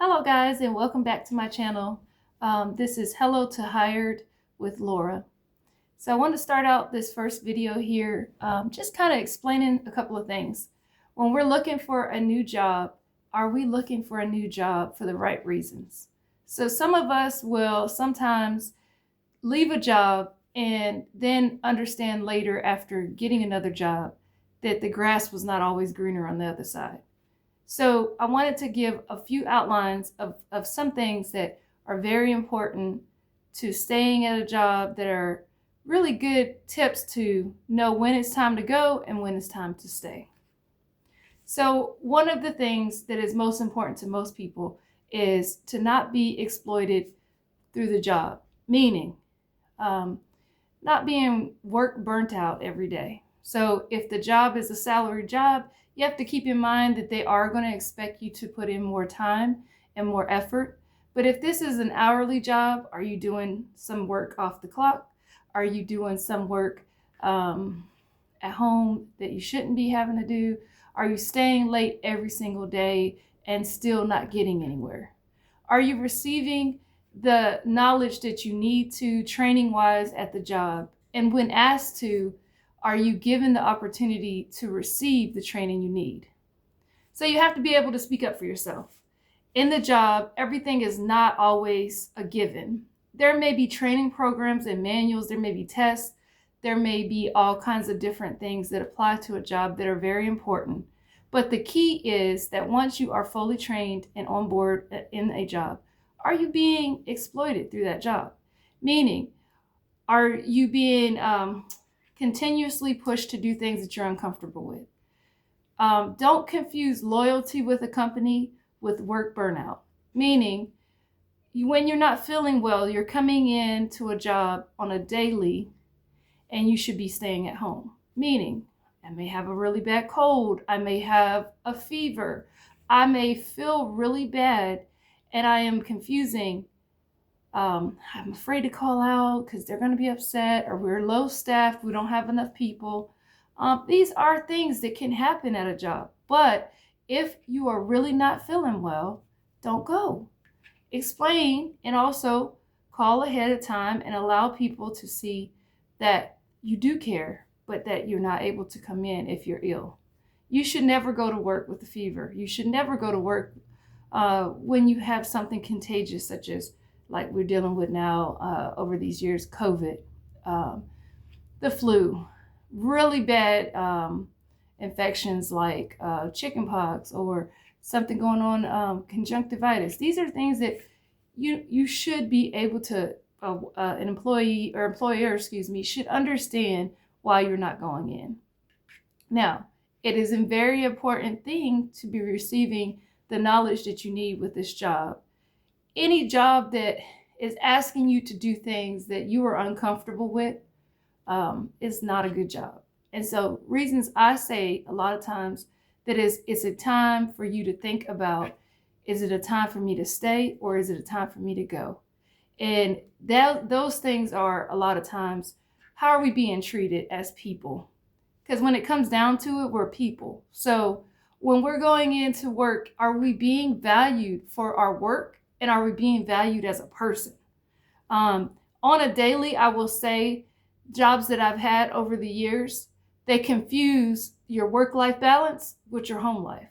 Hello guys, and welcome back to my channel. This is Hello to Hired with Laura. So I want to start out this first video here just kind of explaining a couple of things. When we're looking for a new job, are we looking for a new job for the right reasons? So some of us will sometimes leave a job and then understand later after getting another job that the grass was not always greener on the other side. So I wanted to give a few outlines of some things that are very important to staying at a job, that are really good tips to know when it's time to go and when it's time to stay. So one of the things that is most important to most people is to not be exploited through the job, meaning not being work burnt out every day. So if the job is a salary job, you have to keep in mind that they are going to expect you to put in more time and more effort. But if this is an hourly job, are you doing some work off the clock? Are you doing some work at home that you shouldn't be having to do? Are you staying late every single day and still not getting anywhere? Are you receiving the knowledge that you need to training-wise at the job? And when asked to, are you given the opportunity to receive the training you need? So you have to be able to speak up for yourself. In the job, everything is not always a given. There may be training programs and manuals, there may be tests, there may be all kinds of different things that apply to a job that are very important. But the key is that once you are fully trained and on board in a job, are you being exploited through that job? Meaning, are you being continuously pushed to do things that you're uncomfortable with? Don't confuse loyalty with a company with work burnout. Meaning, when you're not feeling well, you're coming into a job on a daily and you should be staying at home. Meaning, I may have a really bad cold, I may have a fever, I may feel really bad, and I am confusing. I'm afraid to call out because they're going to be upset, or we're low staffed, we don't have enough people. These are things that can happen at a job. But if you are really not feeling well, don't go. Explain, and also call ahead of time and allow people to see that you do care, but that you're not able to come in if you're ill. You should never go to work with a fever. You should never go to work when you have something contagious, such as like we're dealing with now over these years, COVID, the flu, really bad infections like chickenpox, or something going on, conjunctivitis. These are things that you should be able to, an employee or employer, should understand why you're not going in. Now, it is a very important thing to be receiving the knowledge that you need with this job. Any job that is asking you to do things that you are uncomfortable with is not a good job. And so reasons I say a lot of times that it's a time for you to think about, is it a time for me to stay or is it a time for me to go? And those things are a lot of times, how are we being treated as people? Because when it comes down to it, we're people. So when we're going into work, are we being valued for our work? And are we being valued as a person? On a daily, I will say, jobs that I've had over the years, they confuse your work-life balance with your home life.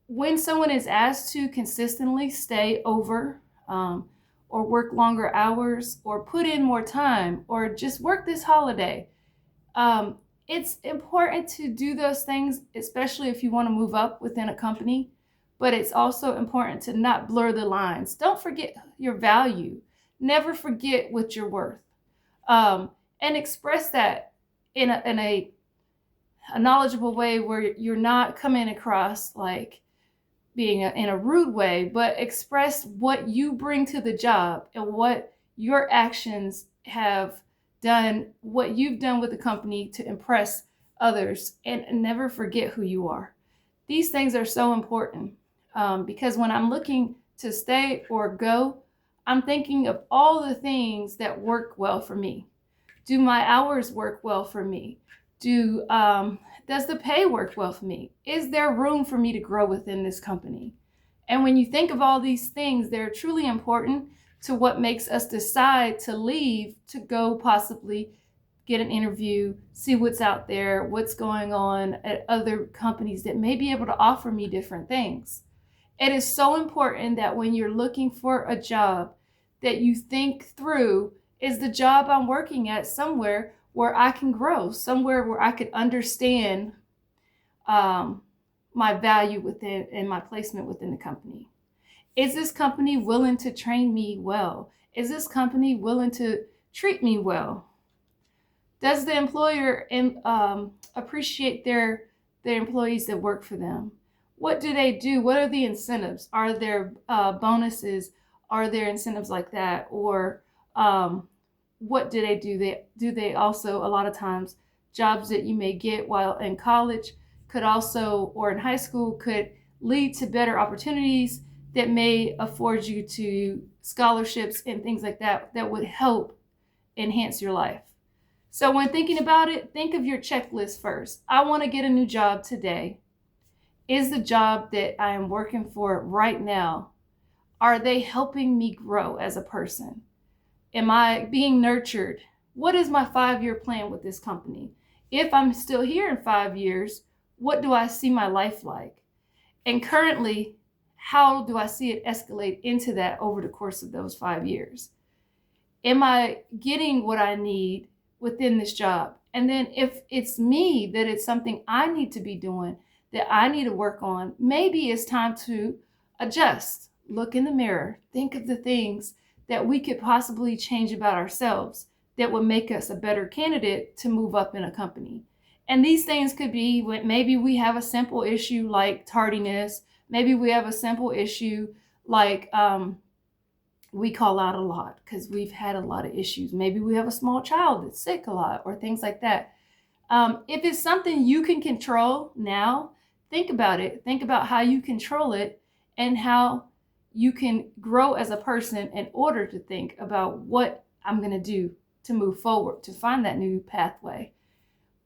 When someone is asked to consistently stay over or work longer hours or put in more time or just work this holiday, it's important to do those things, especially if you want to move up within a company. But it's also important to not blur the lines. Don't forget your value. Never forget what you're worth. And express that in a knowledgeable way where you're not coming across like being in a rude way, but express what you bring to the job and what your actions have done, what you've done with the company to impress others, and never forget who you are. These things are so important. Because when I'm looking to stay or go, I'm thinking of all the things that work well for me. Do my hours work well for me? Does the pay work well for me? Is there room for me to grow within this company? And when you think of all these things, they're truly important to what makes us decide to leave, to go possibly get an interview, see what's out there, what's going on at other companies that may be able to offer me different things. It is so important that when you're looking for a job, that you think through, is the job I'm working at somewhere where I can grow, somewhere where I could understand my value within and my placement within the company? Is this company willing to train me well? Is this company willing to treat me well? Does the employer appreciate their employees that work for them? What do they do? What are the incentives? Are there bonuses? Are there incentives like that? Or what do they do? Do they also, a lot of times, jobs that you may get while in college could also, or in high school, could lead to better opportunities that may afford you to scholarships and things like that that would help enhance your life. So when thinking about it, think of your checklist first. I want to get a new job today. Is the job that I am working for right now, are they helping me grow as a person? Am I being nurtured? What is my 5-year plan with this company? If I'm still here in 5 years, what do I see my life like? And currently, how do I see it escalate into that over the course of those 5 years? Am I getting what I need within this job? And then if it's me, that it's something I need to be doing, that I need to work on, maybe it's time to adjust. Look in the mirror. Think of the things that we could possibly change about ourselves that would make us a better candidate to move up in a company. And these things could be when maybe we have a simple issue like tardiness. Maybe we have a simple issue like we call out a lot because we've had a lot of issues. Maybe we have a small child that's sick a lot or things like that. If it's something you can control now, think about it. Think about how you control it and how you can grow as a person in order to think about what I'm going to do to move forward, to find that new pathway.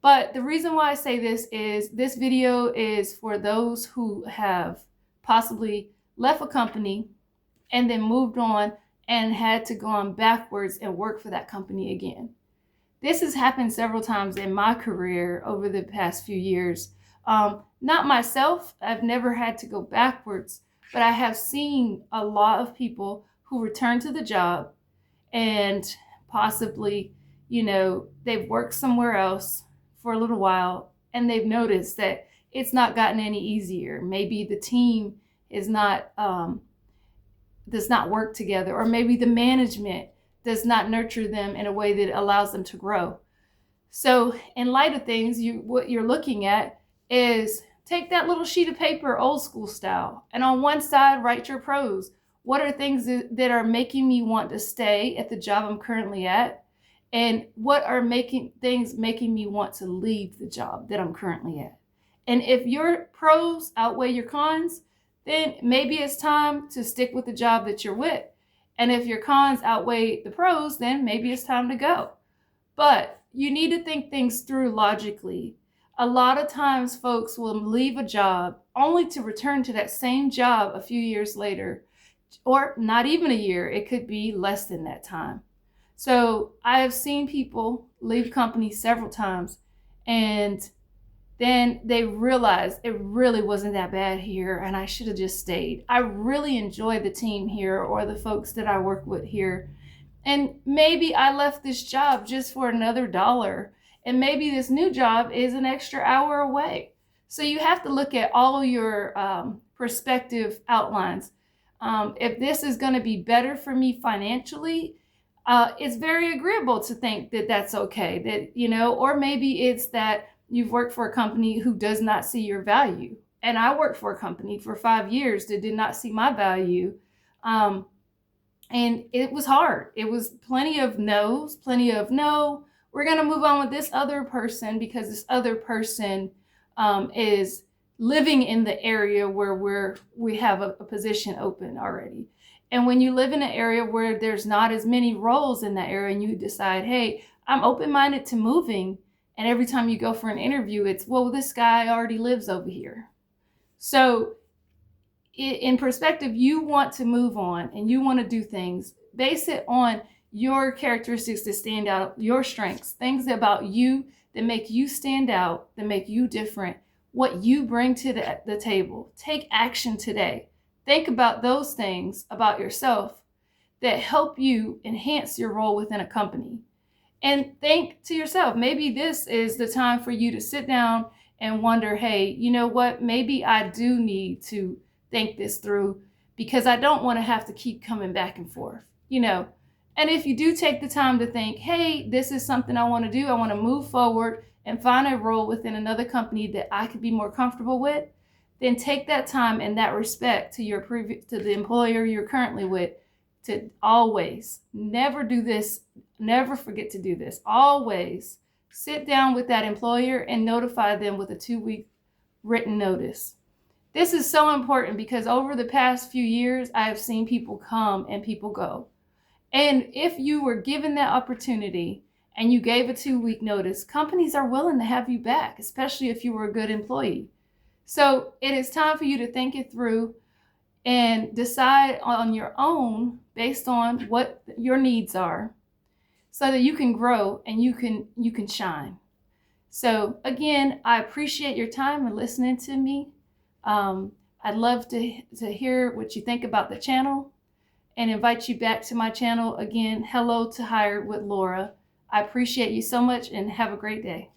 But the reason why I say this is this video is for those who have possibly left a company and then moved on and had to go on backwards and work for that company again. This has happened several times in my career over the past few years. Not myself, I've never had to go backwards, but I have seen a lot of people who return to the job and possibly, they've worked somewhere else for a little while and they've noticed that it's not gotten any easier. Maybe the team is not does not work together, or maybe the management does not nurture them in a way that allows them to grow. So in light of things, what you're looking at is take that little sheet of paper, old school style, and on one side, write your pros. What are things that are making me want to stay at the job I'm currently at? And what are things making me want to leave the job that I'm currently at? And if your pros outweigh your cons, then maybe it's time to stick with the job that you're with. And if your cons outweigh the pros, then maybe it's time to go. But you need to think things through logically. A lot of times folks will leave a job only to return to that same job a few years later, or not even a year. It could be less than that time. So I have seen people leave companies several times and then they realize it really wasn't that bad here and I should have just stayed. I really enjoy the team here or the folks that I work with here. And maybe I left this job just for another dollar. And maybe this new job is an extra hour away. So you have to look at all your perspective outlines. If this is going to be better for me financially, it's very agreeable to think that that's okay. That, or maybe it's that you've worked for a company who does not see your value. And I worked for a company for 5 years that did not see my value. And it was hard. It was plenty of no's, no, we're going to move on with this other person because this other person is living in the area where we have a position open already. And when you live in an area where there's not as many roles in that area and you decide, hey, I'm open-minded to moving, and every time you go for an interview, it's, well, this guy already lives over here. So in perspective, you want to move on and you want to do things. Base it on your characteristics that stand out, your strengths, things about you that make you stand out, that make you different, what you bring to the table. Take action today. Think about those things about yourself that help you enhance your role within a company. And think to yourself, maybe this is the time for you to sit down and wonder, hey, you know what? Maybe I do need to think this through because I don't want to have to keep coming back and forth, you know. And if you do take the time to think, hey, this is something I want to do, I want to move forward and find a role within another company that I could be more comfortable with, then take that time and that respect to to the employer you're currently with, to always never do this, never forget to do this. Always sit down with that employer and notify them with a 2-week written notice. This is so important because over the past few years, I have seen people come and people go. And if you were given that opportunity and you gave a 2-week notice, companies are willing to have you back, especially if you were a good employee. So it is time for you to think it through and decide on your own based on what your needs are so that you can grow and you can shine. So again, I appreciate your time and listening to me. I'd love to hear what you think about the channel and invite you back to my channel. Again, Hello to Hired with Laura. I appreciate you so much and have a great day.